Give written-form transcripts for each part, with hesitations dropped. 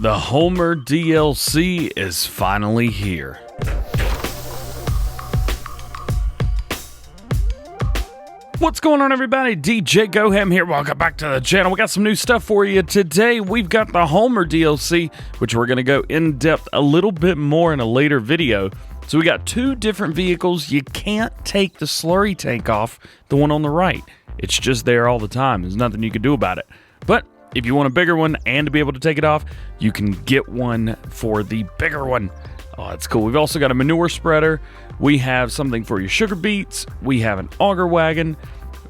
The Holmer DLC is finally here. What's going on, everybody? DJ GoHam here. Welcome back to the channel. We got some new stuff for you today. We've got the Holmer DLC, which we're going to go in depth a little bit more in a later video. So we got two different vehicles. You can't take the slurry tank off the one on the right. It's just there all the time. There's nothing you can do about it. But if you want a bigger one and to be able to take it off, you can get one for the bigger one. Oh, that's cool. We've also got a manure spreader. We have something for your sugar beets. We have an auger wagon.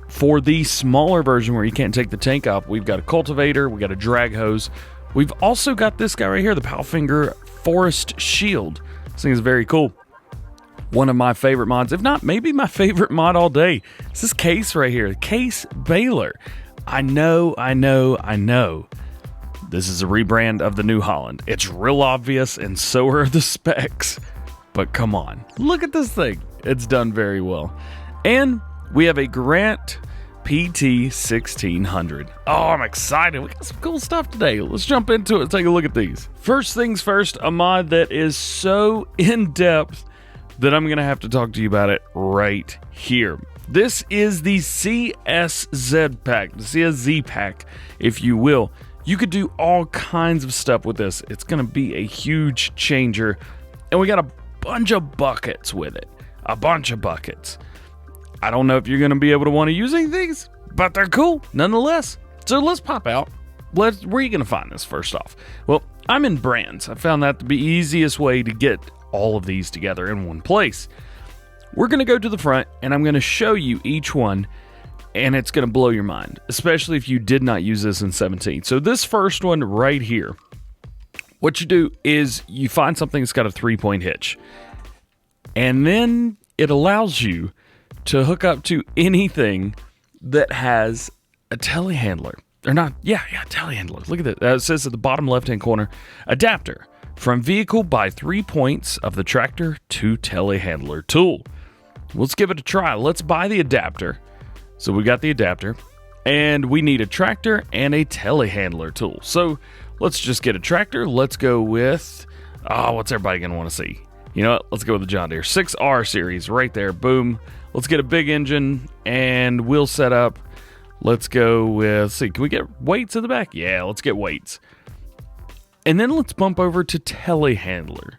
For the smaller version where you can't take the tank off, we've got a cultivator. We got a drag hose. We've also got this guy right here, the Palfinger Forestshield. This thing is very cool. One of my favorite mods, if not maybe my favorite mod all day. It's this case right here, case BALER. I know. This is a rebrand of the New Holland. It's real obvious, and so are the specs. But come on, look at this thing. It's done very well. And we have a Garant PT 1600. Oh, I'm excited. We got some cool stuff today. Let's jump into it and take a look at these. First things first, a mod that is so in-depth that I'm going to have to talk to you about it right here. This is the CSZ pack, the CSZ pack, if you will. You could do all kinds of stuff with this. It's going to be a huge changer. And we got a bunch of buckets with it. A bunch of buckets. I don't know if you're going to be able to want to use any of these, but they're cool nonetheless. So let's pop out. Where are you going to find this first off? Well, I'm in brands. I found that to be the easiest way to get all of these together in one place. We're going to go to the front, and I'm going to show you each one, and it's going to blow your mind, especially if you did not use this in 17. So this first one right here, what you do is you find something that's got a 3-point hitch, and then it allows you to hook up to anything that has a telehandler. Or not, telehandler. Look at that. It says at the bottom left-hand corner, adapter from vehicle by 3 points of the tractor to telehandler tool. Let's give it a try. Let's buy the adapter. So we got the adapter, and we need a tractor and a telehandler tool. So let's just get a tractor. Let's go with, what's everybody going to want to see? You know what? Let's go with the John Deere 6R series right there. Boom. Let's get a big engine and wheel setup. Let's go with, let's see, can we get weights in the back? Yeah, let's get weights. And then let's bump over to telehandler.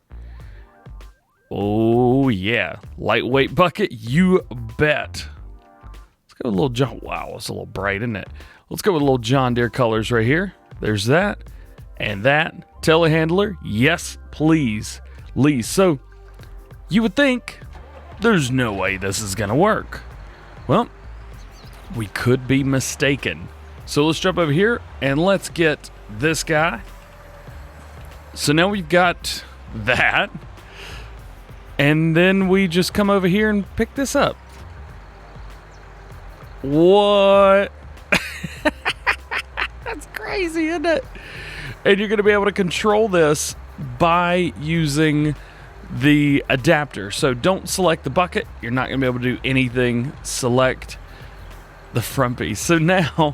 Oh, yeah. Lightweight bucket, you bet. Let's go with a little John. Wow, it's a little bright, isn't it? Let's go with a little John Deere colors right here. There's that. And that. Telehandler, yes, please. Lee. So, you would think there's no way this is going to work. Well, we could be mistaken. So let's jump over here and let's get this guy. So now we've got that. And then we just come over here and pick this up. What? That's crazy, isn't it? And you're going to be able to control this by using the adapter. So don't select the bucket. You're not going to be able to do anything. Select the front piece. So now,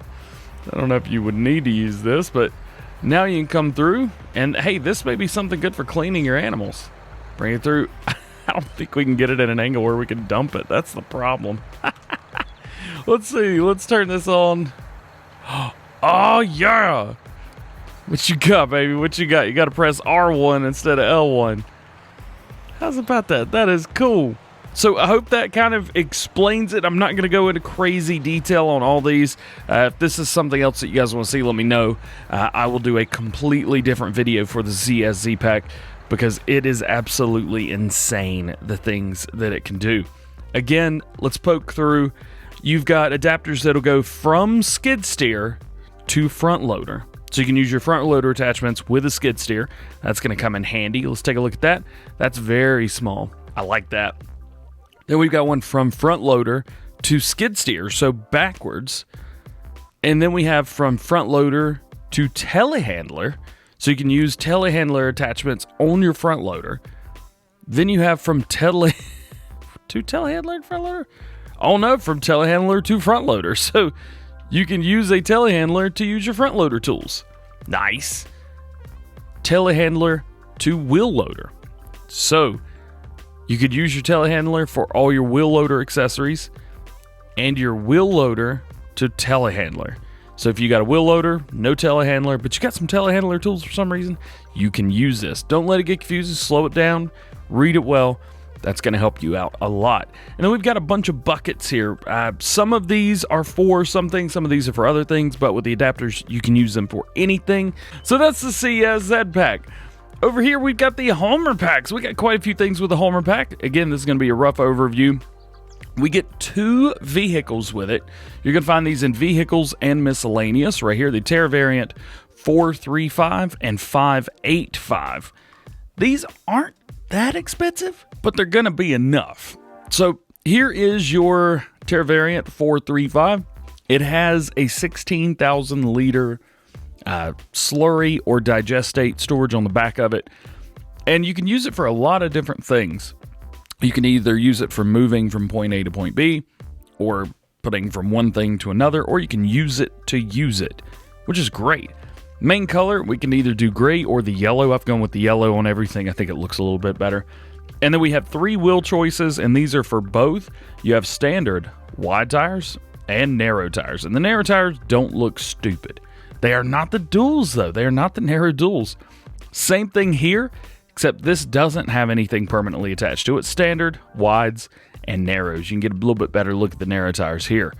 I don't know if you would need to use this, but now you can come through and, hey, this may be something good for cleaning your animals. Bring it through. I don't think we can get it at an angle where we can dump it. That's the problem. Let's see. Let's turn this on. Oh, yeah. What you got, baby? What you got? You got to press R1 instead of L1. How's about that? That is cool. So I hope that kind of explains it. I'm not going to go into crazy detail on all these. If this is something else that you guys want to see, let me know. I will do a completely different video for the CSZ pack because it is absolutely insane, the things that it can do. Again, let's poke through. You've got adapters that'll go from skid steer to front loader. So you can use your front loader attachments with a skid steer. That's going to come in handy. Let's take a look at that. That's very small. I like that. Then we've got one from front loader to skid steer, so backwards. And then we have from front loader to telehandler. So you can use telehandler attachments on your front loader. Then you have from to telehandler to front loader? Oh no, from telehandler to front loader. So you can use a telehandler to use your front loader tools. Nice. telehandler to wheel loader. So you could use your telehandler for all your wheel loader accessories and your wheel loader to telehandler. So if you got a wheel loader, no telehandler, but you got some telehandler tools for some reason, you can use this. Don't let it get confusing, slow it down, read it well. That's going to help you out a lot. And then we've got a bunch of buckets here. Some of these are for something, some of these are for other things, but with the adapters, you can use them for anything. So that's the CSZ pack. Over here, we've got the Holmer packs. We got quite a few things with the Holmer pack. Again, this is going to be a rough overview. We get 2 vehicles with it. You're going to find these in vehicles and miscellaneous. Right here, the Terra variant 435 and 585. These aren't that expensive, but they're going to be enough. So here is your Terra variant 435. It has a 16,000 liter slurry or digestate storage on the back of it. And you can use it for a lot of different things. You can either use it for moving from point A to point B, or putting from one thing to another, or you can use it to use it, which is great. Main color, we can either do gray or the yellow. I've gone with the yellow on everything. I think it looks a little bit better. And then we have 3 wheel choices, and these are for both. You have standard wide tires and narrow tires. And the narrow tires don't look stupid. They are not the duals, though. They are not the narrow duals. Same thing here, except this doesn't have anything permanently attached to it. Standard, wides, and narrows. You can get a little bit better look at the narrow tires here.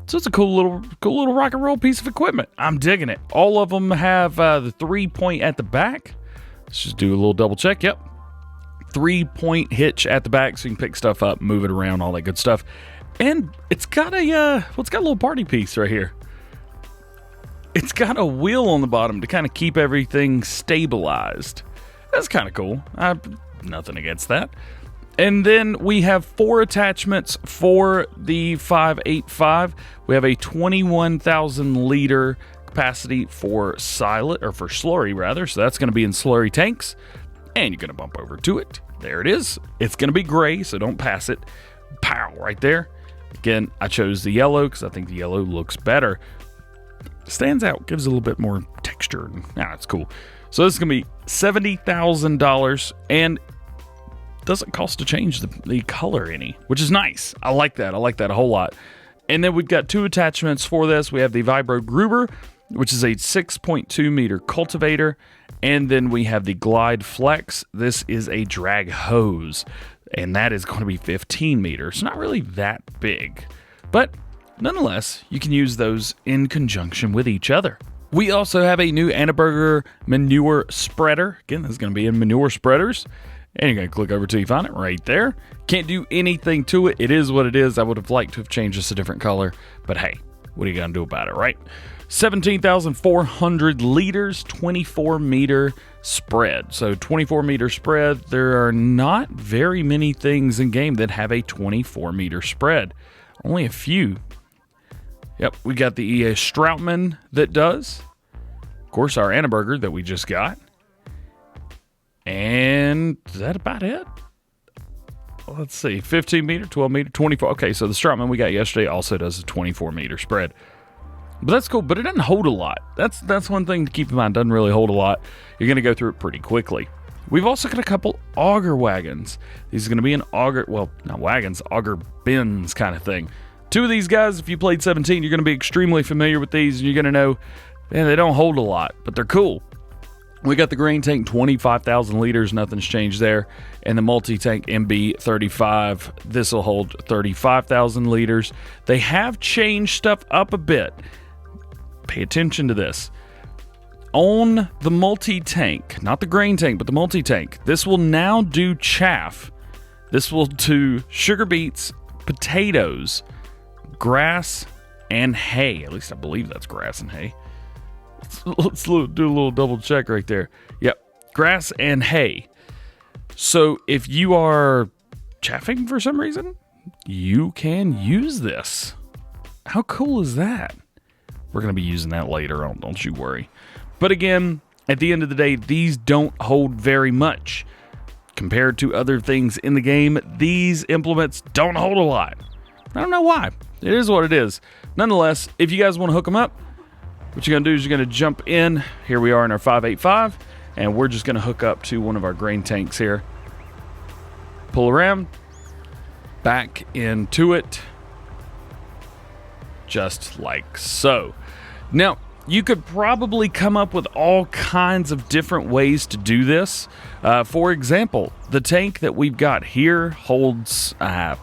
So it's a cool little rock and roll piece of equipment. I'm digging it. All of them have the 3-point at the back. Let's just do a little double check. Yep. 3-point hitch at the back, so you can pick stuff up, move it around, all that good stuff. And it's got a it's got a little party piece right here. It's got a wheel on the bottom to kind of keep everything stabilized. That's kind of cool. Nothing against that. And then we have 4 attachments for the 585. We have a 21,000 liter capacity for slurry rather. So that's going to be in slurry tanks. And you're going to bump over to it. There it is. It's going to be gray, so don't pass it. Pow, right there. Again, I chose the yellow because I think the yellow looks better. Stands out, gives a little bit more texture. It's cool. So this is going to be $70,000 and doesn't cost to change the color any, which is nice. I like that. I like that a whole lot. And then we've got 2 attachments for this. We have the Vibro Gruber, which is a 6.2 meter cultivator. And then we have the Glide Flex. This is a drag hose, and that is going to be 15 meters. Not really that big, but nonetheless, you can use those in conjunction with each other. We also have a new Annaberger manure spreader. Again, this is going to be in manure spreaders. And you're going to click over till you find it right there. Can't do anything to it. It is what it is. I would have liked to have changed this a different color, but hey, what are you going to do about it, right? 17,400 liters, 24 meter spread. So 24 meter spread, there are not very many things in game that have a 24 meter spread. Only a few. Yep, we got the Strautmann that does. Of course, our Annaberger that we just got. And is that about it? Let's see, 15 meter, 12 meter, 24. Okay, so the Strautmann we got yesterday also does a 24 meter spread. But that's cool, but it doesn't hold a lot. That's one thing to keep in mind. It doesn't really hold a lot. You're going to go through it pretty quickly. We've also got a couple auger wagons. These are going to be an auger, well, not wagons, auger bins kind of thing. 2 of these guys, if you played 17, you're going to be extremely familiar with these, and you're going to know, man, they don't hold a lot, but they're cool. We got the grain tank, 25,000 liters, nothing's changed there. And the multi-tank MB35, this will hold 35,000 liters. They have changed stuff up a bit. Pay attention to this. On the multi-tank, not the grain tank, but the multi-tank, this will now do chaff. This will do sugar beets, potatoes, grass, and hay. At least I believe that's grass and hay. Let's do a little double check right there. Yep, grass and hay. So if you are chaffing for some reason, you can use this. How cool is that? We're going to be using that later on, don't you worry. But again, at the end of the day, these don't hold very much. Compared to other things in the game, these implements don't hold a lot. I don't know why. It is what it is. Nonetheless, if you guys want to hook them up, what you're going to do is you're going to jump in. Here we are in our 585. and we're just going to hook up to one of our grain tanks here. Pull around, back into it, just like so. Now, you could probably come up with all kinds of different ways to do this. For example, the tank that we've got here holds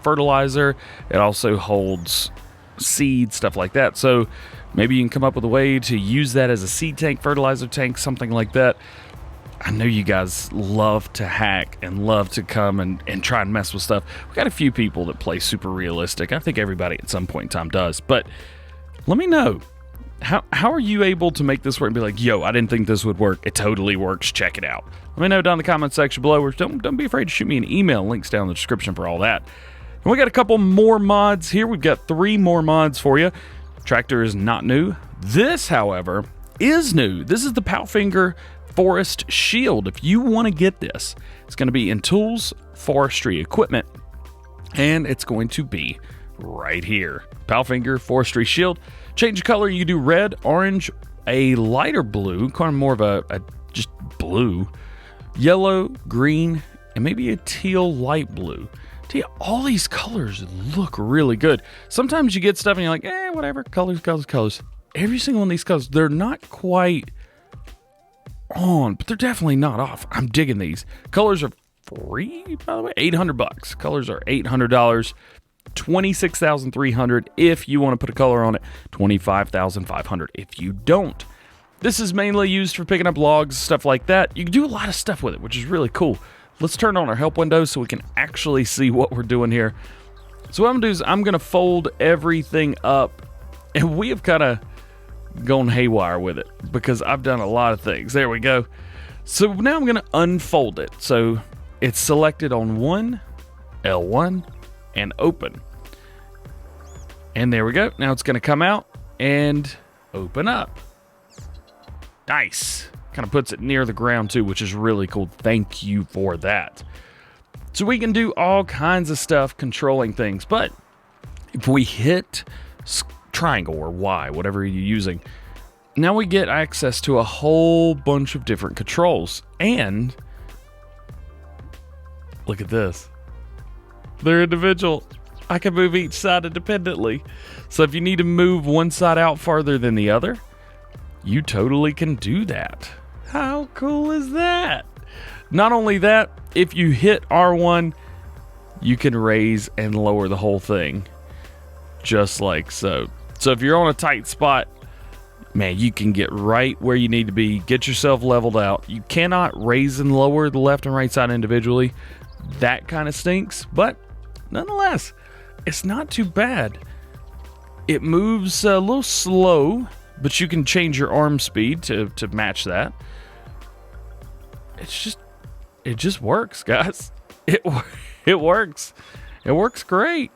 fertilizer. It also holds seed, stuff like that. So maybe you can come up with a way to use that as a seed tank, fertilizer tank, something like that. I know you guys love to hack and love to come and try and mess with stuff. We got a few people that play super realistic. I think everybody at some point in time does. But let me know. How are you able to make this work and be like, yo, I didn't think this would work. It totally works. Check it out. Let me know down in the comment section below. Or don't be afraid to shoot me an email. Links down in the description for all that. And we got a couple more mods here. We've got 3 more mods for you. Tractor is not new. This, however, is new. This is the Palfinger Forestshield. If you want to get this, it's going to be in Tools, Forestry Equipment, and it's going to be right here. Palfinger Forestshield. Change the color. You can do red, orange, a lighter blue, kind of more of a just blue, yellow, green, and maybe a teal light blue. Tell you, all these colors look really good. Sometimes you get stuff and you're like, whatever, colors. Every single one of these colors, they're not quite on, but they're definitely not off. I'm digging these. Colors are free, by the way, $800. Colors are $800. $26,300 if you want to put a color on it, $25,500 if you don't. This is mainly used for picking up logs, stuff like that. You can do a lot of stuff with it, which is really cool. Let's turn on our help window so we can actually see what we're doing here. So what I'm going to do is I'm going to fold everything up, and we have kind of gone haywire with it because I've done a lot of things. There we go. So now I'm going to unfold it. So it's selected on 1, L1, and open. And there we go. Now it's going to come out and open up. Nice. Kind of puts it near the ground too, which is really cool. Thank you for that. So we can do all kinds of stuff controlling things, but if we hit triangle or Y, whatever you're using, now we get access to a whole bunch of different controls. And look at this. They're individual. I can move each side independently. So if you need to move one side out farther than the other, you totally can do that. How cool is that? Not only that, if you hit R1, you can raise and lower the whole thing. Just like so. So if you're on a tight spot, man, you can get right where you need to be. Get yourself leveled out. You cannot raise and lower the left and right side individually. That kind of stinks, but nonetheless, it's not too bad. It moves a little slow, but you can change your arm speed to match that. It just works, guys. It works. It works great.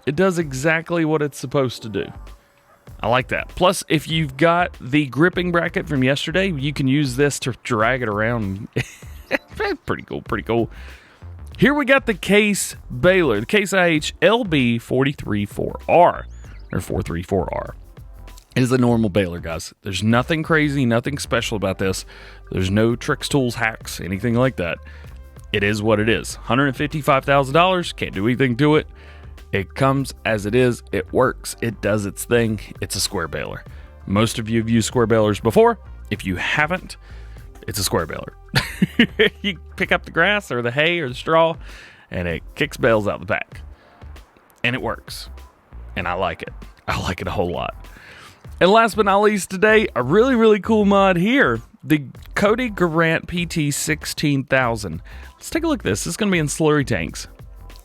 It does exactly what it's supposed to do. I like that. Plus, if you've got the gripping bracket from yesterday, you can use this to drag it around. Pretty cool. Here we got the case BALER, the case IH LB434R, or 434R. It is a normal BALER, guys. There's nothing crazy, nothing special about this. There's no tricks, tools, hacks, anything like that. It is what it is. $155,000, can't do anything to it. It comes as it is, it works, it does its thing. It's a square BALER. Most of you have used square BALERs before. If you haven't, it's a square BALER. You pick up the grass or the hay or the straw, and it kicks bales out the back. And it works. And I like it. I like it a whole lot. And last but not least today, a really, really cool mod here. The Kotte Garant PT16000. Let's take a look at this. This is going to be in slurry tanks.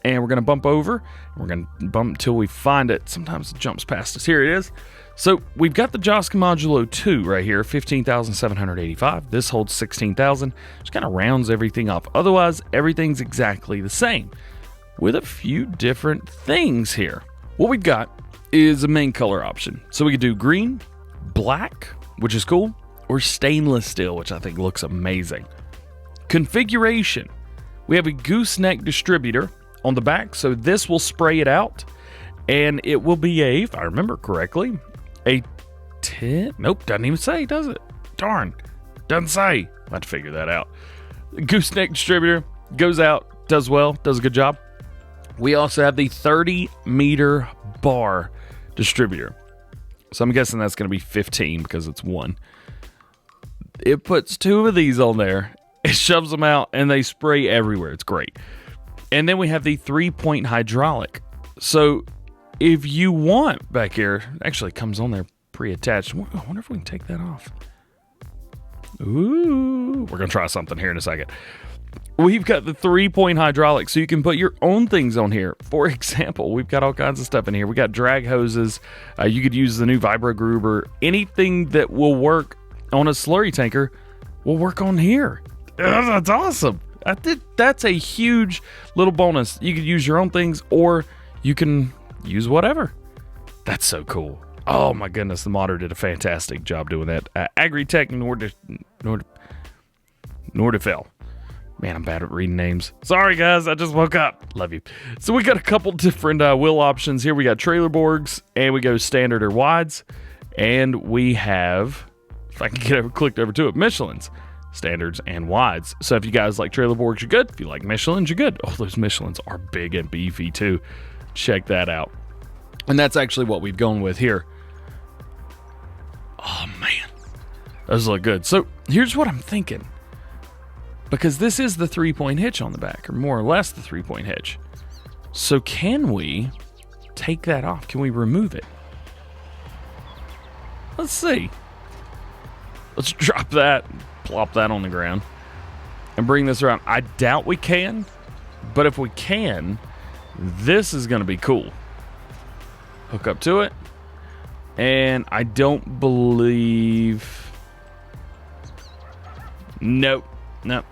And we're going to bump over. We're going to bump until we find it. Sometimes it jumps past us. Here it is. So we've got the Josca Modulo 2 right here, 15,785. This holds 16,000. Just kind of rounds everything up. Otherwise, everything's exactly the same with a few different things here. What we've got is a main color option. So we could do green, black, which is cool, or stainless steel, which I think looks amazing. Configuration. We have a gooseneck distributor on the back, so this will spray it out, and it will be a, if I remember correctly, a 10, nope, doesn't even say, does it? Darn, doesn't say. I'll have to figure that out. Gooseneck distributor goes out, does well, does a good job. We also have the 30-meter bar distributor. So I'm guessing that's going to be 15 because it's one. It puts 2 of these on there. It shoves them out, and they spray everywhere. It's great. And then we have the 3-point hydraulic. So if you want back here, actually comes on there pre-attached. I wonder if we can take that off. Ooh, we're going to try something here in a second. We've got the 3-point hydraulic, so you can put your own things on here. For example, we've got all kinds of stuff in here. We got drag hoses. You could use the new Vibro Groover. Anything that will work on a slurry tanker will work on here. That's awesome. That's a huge little bonus. You could use your own things, or you can use whatever. That's so cool. Oh my goodness, the modder did a fantastic job doing that. Agritech Nordefell. Man, I'm bad at reading names. Sorry, guys. I just woke up. Love you. So we got a couple different wheel options here. We got trailer borgs, and we go standard or wides. And we have, if I can get clicked over to it, Michelin's, standards and wides. So if you guys like trailer borgs, you're good. If you like Michelin's, you're good. Oh, those Michelin's are big and beefy, too. Check that out. And that's actually what we've gone with here. Oh, man. Those look good. So here's what I'm thinking. Because this is the 3-point hitch on the back, or more or less the 3-point hitch. So can we take that off? Can we remove it? Let's see. Let's drop that, plop that on the ground, and bring this around. I doubt we can, but if we can, this is going to be cool. Hook up to it, and I don't believe... Nope,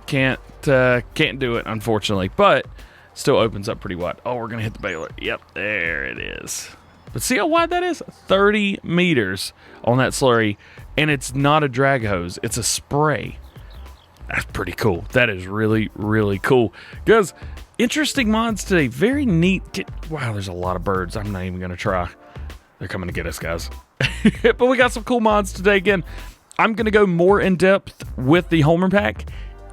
can't do it, unfortunately, but still opens up pretty wide. Oh, we're going to hit the baler. Yep, there it is. But see how wide that is? 30 meters on that slurry, and it's not a drag hose. It's a spray. That's pretty cool. That is really, really cool. Guys, interesting mods today. Very neat. Wow, there's a lot of birds. I'm not even going to try. They're coming to get us, guys. But we got some cool mods today. Again, I'm going to go more in-depth with the Holmer pack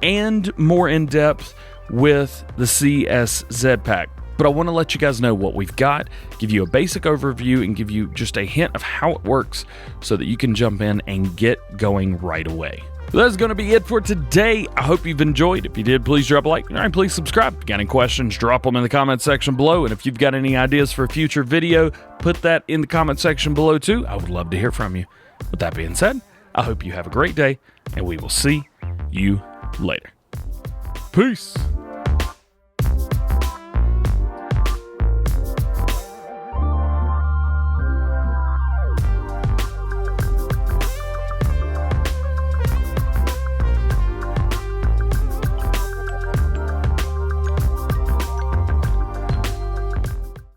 and more in-depth with the CSZ pack. But I want to let you guys know what we've got, give you a basic overview, and give you just a hint of how it works so that you can jump in and get going right away. That's going to be it for today. I hope you've enjoyed. If you did, please drop a like. All right, please subscribe. If you got any questions, drop them in the comment section below. And if you've got any ideas for a future video, put that in the comment section below too. I would love to hear from you. With that being said, I hope you have a great day, and we will see you later. Peace.